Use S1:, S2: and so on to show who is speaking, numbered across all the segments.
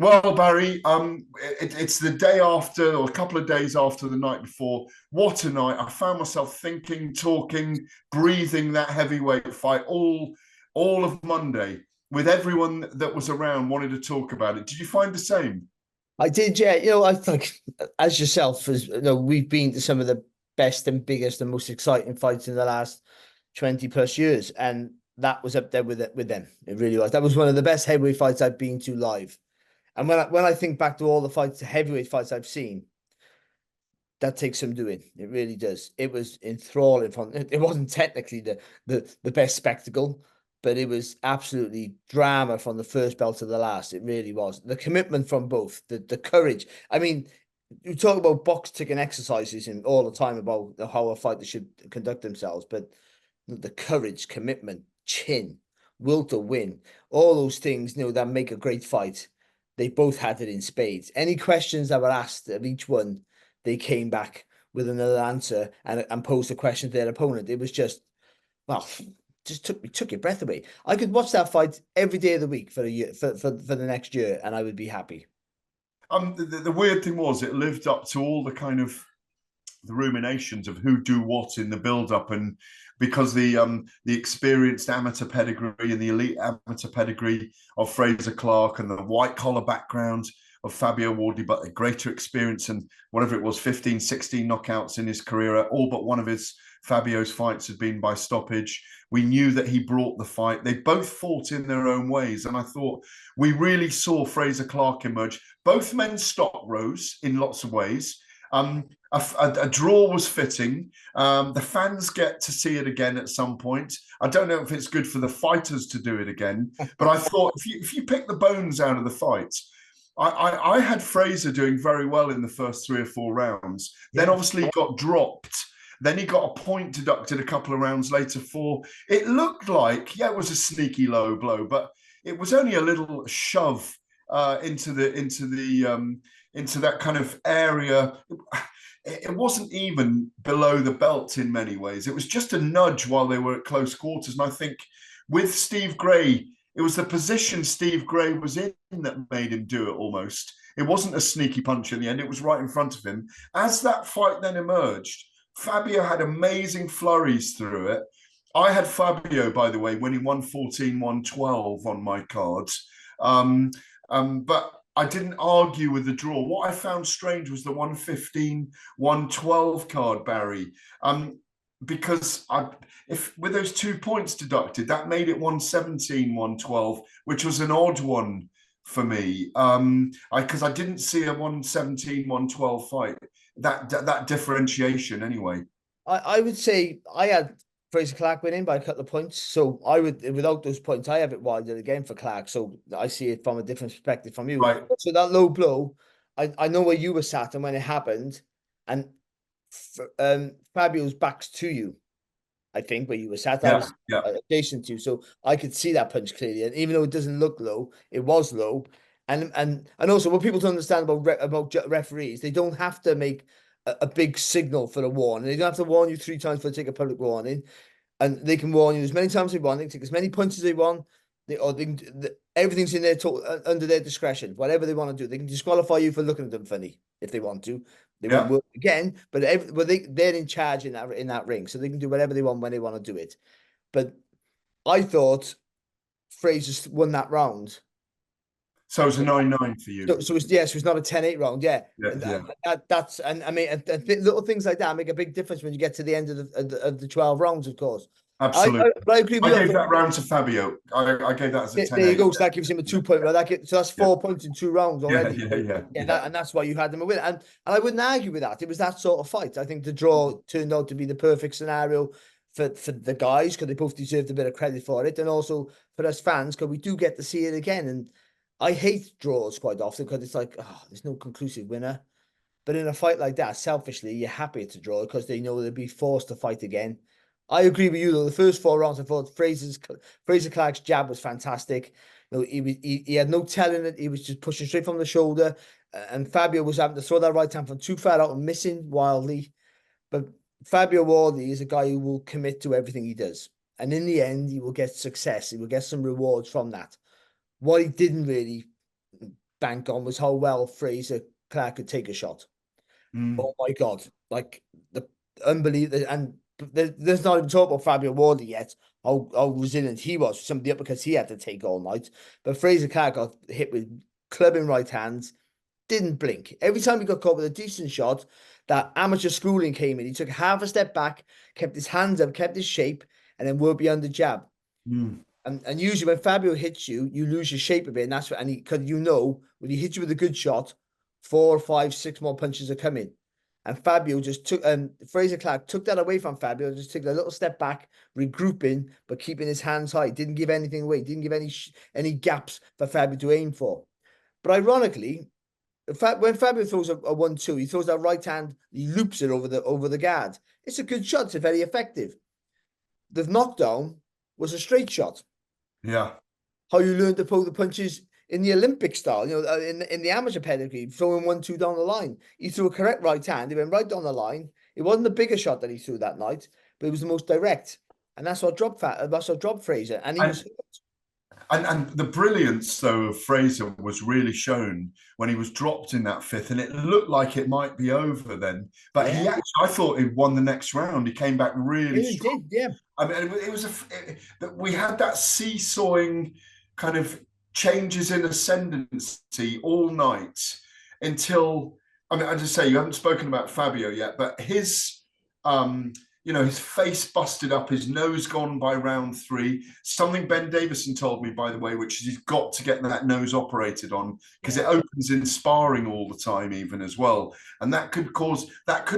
S1: Well, Barry, it's the day after, or a couple of days after the night before. What a night! I found myself thinking, talking, breathing that heavyweight fight all of Monday with everyone that was around wanted to talk about it. Did you find the same?
S2: I did, yeah. I think, as yourself, we've been to some of the best and biggest and most exciting fights in the last 20 plus years, and that was up there with them. It really was. That was one of the best heavyweight fights I've been to live. And when I think back to all the fights, the heavyweight fights I've seen, that takes some doing. It really does. It was enthralling. It wasn't technically the best spectacle, but it was absolutely drama from the first bell to the last. It really was. The commitment from both, the courage. I mean, you talk about box ticking exercises and all the time about how a fighter should conduct themselves, but the courage, commitment, chin, will to win, all those things, that make a great fight. They both had it in spades. Any questions that were asked of each one, they came back with another answer and posed a question to their opponent. It was just, well, just took your breath away. I could watch that fight every day of the week for a year for the next year, and I would be happy.
S1: The weird thing was it lived up to all the kind of the ruminations of who do what in the build up, and because the experienced amateur pedigree and the elite amateur pedigree of Frazer Clarke and the white collar background of Fabio Wardley, but a greater experience and whatever it was, 15, 16 knockouts in his career, all but one of Fabio's fights had been by stoppage. We knew that he brought the fight. They both fought in their own ways. And I thought we really saw Frazer Clarke emerge. Both men's stock rose in lots of ways. A draw was fitting. The fans get to see it again at some point. I don't know if it's good for the fighters to do it again, but I thought if you pick the bones out of the fight, I had Frazer doing very well in the first 3 or 4 rounds. Yeah. Then obviously he got dropped. Then he got a point deducted a couple of rounds later for, it looked like, yeah, it was a sneaky low blow, but it was only a little shove into that kind of area. It wasn't even below the belt in many ways. It was just a nudge while they were at close quarters. And I think with Steve Gray, it was the position Steve Gray was in that made him do it almost. It wasn't a sneaky punch in the end. It was right in front of him. As that fight then emerged, Fabio had amazing flurries through it. I had Fabio, by the way, winning 114-112 on my cards. But I didn't argue with the draw. What I found strange was the 115-112 card, Barry. Because if with those 2 points deducted, that made it 117-112, which was an odd one for me. Because I didn't see a 117-112 fight. That differentiation anyway.
S2: I would say I had Frazer Clarke winning by a couple of points. So I would, without those points, I have it wider again for Clarke. So I see it from a different perspective from you.
S1: Right.
S2: So that low blow, I know where you were sat and when it happened, and Fabio's back's to you. I think where you were sat, I was adjacent to you, so I could see that punch clearly. And even though it doesn't look low, it was low. And also, what people don't understand about referees, they don't have to make a big signal for a warning. They don't have to warn you 3 times for take a public warning, and they can warn you as many times as they want. They can take as many punches as they want. Everything's in their under their discretion. Whatever they want to do, they can disqualify you for looking at them funny if they want to. They won't work again, but they're in charge in that ring, so they can do whatever they want when they want to do it. But I thought Frazer won that round.
S1: So it was a 9-9 for you.
S2: So it's not a 10-8 round. Yeah. That's and I mean little things like that make a big difference when you get to the end of the 12 rounds, of course.
S1: Absolutely.
S2: I agree with you.
S1: I gave that round to Fabio. I gave that as a 10-8.
S2: There you go. So that gives him a 2-point. So that's 4 points in 2 rounds already.
S1: Yeah.
S2: And that's why you had them a win. And I wouldn't argue with that. It was that sort of fight. I think the draw turned out to be the perfect scenario for the guys, because they both deserved a bit of credit for it, and also for us fans, because we do get to see it again. And I hate draws quite often because it's like, there's no conclusive winner. But in a fight like that, selfishly, you're happy to draw because they know they'll be forced to fight again. I agree with you though. The first 4 rounds, I thought Frazer Clarke's jab was fantastic. He had no telling it. He was just pushing straight from the shoulder, and Fabio was having to throw that right hand from too far out and missing wildly. But Fabio Wardley is a guy who will commit to everything he does, and in the end, he will get success. He will get some rewards from that. What he didn't really bank on was how well Frazer Clarke could take a shot. Oh my God. Like the unbelievable. And there's not even talk about Fabio Wardley yet, how resilient he was for some of the uppercuts he had to take all night. But Frazer Clarke got hit with clubbing right hands, didn't blink. Every time he got caught with a decent shot, that amateur schooling came in. He took half a step back, kept his hands up, kept his shape, and then worked beyond the jab. And usually when Fabio hits you, you lose your shape a bit, and that's what, and because when he hits you with a good shot, 4, 5, 6 more punches are coming. And Fabio just took, Frazer Clarke took that away from Fabio, just took a little step back, regrouping, but keeping his hands high. Didn't give anything away, didn't give any gaps for Fabio to aim for. But ironically, when Fabio throws a 1-2, he throws that right hand, he loops it over the guard. It's a good shot, it's very effective. The knockdown was a straight shot.
S1: Yeah.
S2: How you learn to pull the punches in the Olympic style, in the amateur pedigree, throwing 1-2 down the line. He threw a correct right hand. He went right down the line. It wasn't the biggest shot that he threw that night, but it was the most direct. And that's what dropped Frazer. And he was
S1: And the brilliance, though, of Frazer was really shown when he was dropped in that fifth, and it looked like it might be over then. But I thought he won the next round. He came back really strong.
S2: He did, yeah.
S1: I mean, we had that seesawing kind of changes in ascendancy all night until, I mean, I just say, you haven't spoken about Fabio yet, but his his face busted up, his nose gone by round 3. Something Ben Davison told me, by the way, which is he's got to get that nose operated on because it opens in sparring all the time, even as well, and that could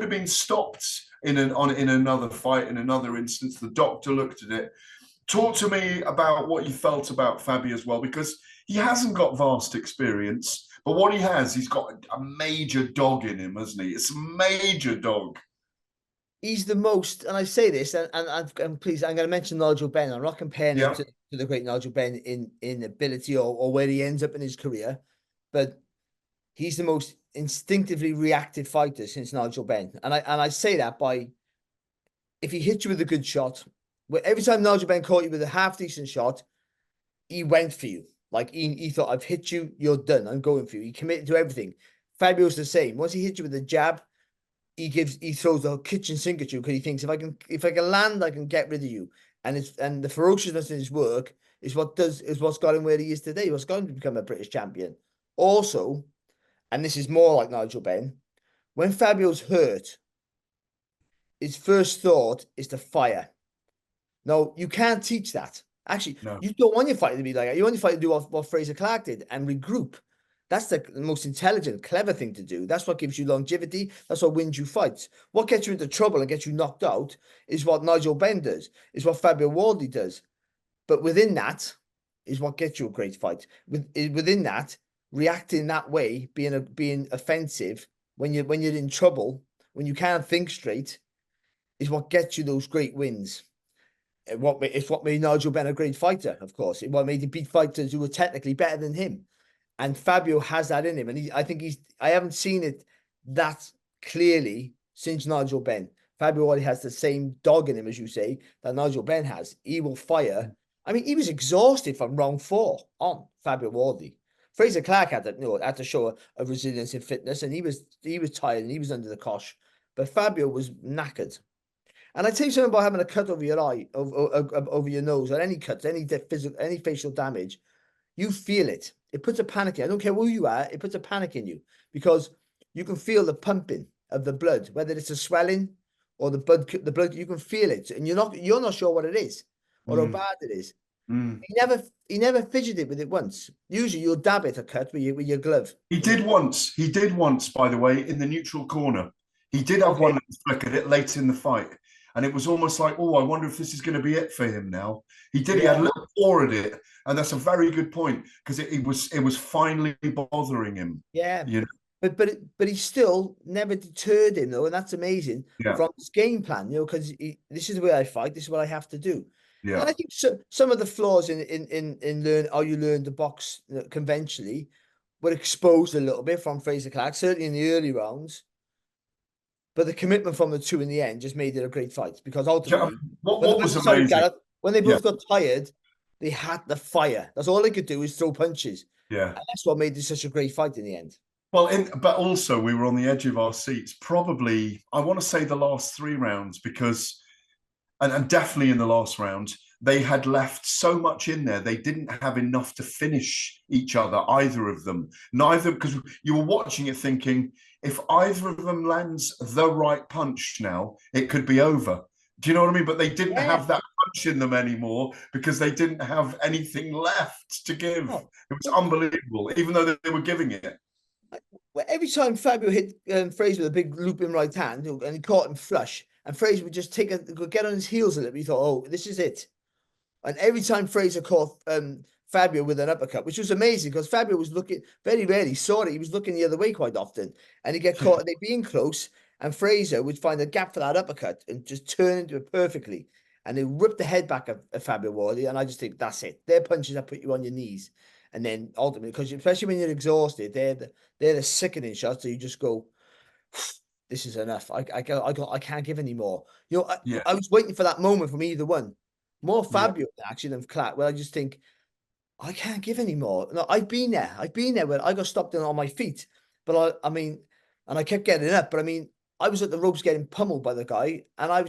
S1: have been stopped in another fight, in another instance. The doctor looked at it. Talk to me about what you felt about Fabio as well, because he hasn't got vast experience, but what he has, he's got a major dog in him, hasn't he? It's a major dog.
S2: He's the most, and I say this, and please, I'm going to mention Nigel Benn. I'm not comparing him to the great Nigel Benn in ability or where he ends up in his career, but he's the most instinctively reactive fighter since Nigel Benn. And I say that by, if he hits you with a good shot, every time Nigel Benn caught you with a half decent shot, he went for you. Like he thought, I've hit you, you're done, I'm going for you. He committed to everything. Fabio's the same. Once he hits you with a jab, he throws a kitchen sink at you because he thinks if I can land, I can get rid of you. And the ferociousness in his work is what's got him where he is today. What's got him to become a British champion. Also, and this is more like Nigel Benn, when Fabio's hurt, his first thought is to fire. No, you can't teach that. Actually, You don't want your fighter to be like that. You want your fighter to do what Frazer Clarke did and regroup. That's the most intelligent, clever thing to do. That's what gives you longevity. That's what wins you fights. What gets you into trouble and gets you knocked out is what Nigel Benn does, is what Fabio Wardley does. But within that is what gets you a great fight. Within that, reacting that way, being offensive when you're in trouble, when you can't think straight, is what gets you those great wins. It's what made Nigel Benn a great fighter, of course. It's what made him beat fighters who were technically better than him. And Fabio has that in him. And I haven't seen it that clearly since Nigel Benn. Fabio already has the same dog in him, as you say, that Nigel Benn has. He will fire. I mean, he was exhausted from round 4 on Fabio Wardley. Frazer Clarke had to show a resilience and fitness, and he was tired and he was under the cosh. But Fabio was knackered. And I tell you something about having a cut over your eye, over your nose, or any cuts, any facial damage. You feel it. It puts a panic in. I don't care who you are. It puts a panic in you because you can feel the pumping of the blood, whether it's a swelling or the blood. You can feel it, and you're not sure what it is or how bad it is. He never fidgeted with it once. Usually, you'll dab it a cut with your glove.
S1: He did once. He did once, by the way, in the neutral corner. He did have one flick at it late in the fight. And it was almost like, oh, I wonder if this is going to be it for him now. He did. He had a little paw at it, and that's a very good point because it was finally bothering him.
S2: Yeah, but he still never deterred him though, and that's amazing from his game plan. Because this is the way I fight. This is what I have to do. Yeah, and I think some of the flaws in how you learn to box conventionally were exposed a little bit from Frazer Clarke, certainly in the early rounds. But the commitment from the two in the end just made it a great fight because ultimately, when they both got tired, they had the fire. That's all they could do is throw punches.
S1: Yeah.
S2: And that's what made this such a great fight in the end.
S1: Well, but also we were on the edge of our seats. Probably, I want to say the last 3 rounds because, and definitely in the last round, they had left so much in there. They didn't have enough to finish each other, either of them. Neither, because you were watching it thinking, if either of them lands the right punch now, it could be over. Do you know what I mean? But they didn't have that punch in them anymore because they didn't have anything left to give.
S2: No.
S1: It was unbelievable, even though they were giving it.
S2: Well, every time Fabio hit Frazer with a big looping right hand and he caught him flush, and Frazer would just get on his heels a little bit. He thought, oh, this is it. And every time Frazer caught Fabio with an uppercut, which was amazing because Fabio was looking, very rarely saw it. He was looking the other way quite often. And he'd get caught and they'd be in close. And Frazer would find a gap for that uppercut and just turn into it perfectly. And they rip the head back of Fabio Wardley. And I just think that's it. Their punches that put you on your knees. And then ultimately, because especially when you're exhausted, they're the sickening shots. So you just go, this is enough. I can't give any more. You know, I was waiting for that moment from either one. More Fabio actually than Clarke. Well, I just think I can't give any more. No, I've been there. I've been there where I got stopped on my feet. But I mean, and I kept getting up. But I mean, I was at the ropes getting pummeled by the guy, and I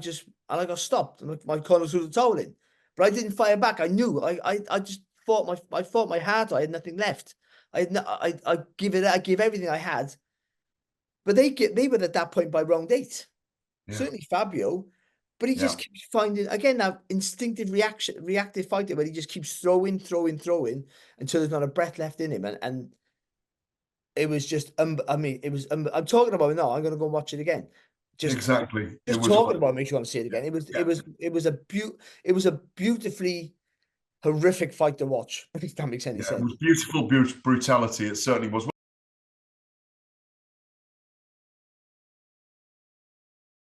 S2: got stopped. And my corner threw the towel in, but I didn't fire back. I knew. I just fought my heart. I had nothing left. I give everything I had. But they were at that point by round 8. Yeah. Certainly Fabio. But he just keeps finding, again, that instinctive reactive fighter where he just keeps throwing until there's not a breath left in him. And it was just, I mean, it was, I'm talking about it now. I'm going to go and watch it again.
S1: Exactly.
S2: Just talking about it makes you want to see it again. It was a beautifully horrific fight to watch, if that makes any sense.
S1: It was beautiful brutality. It certainly was.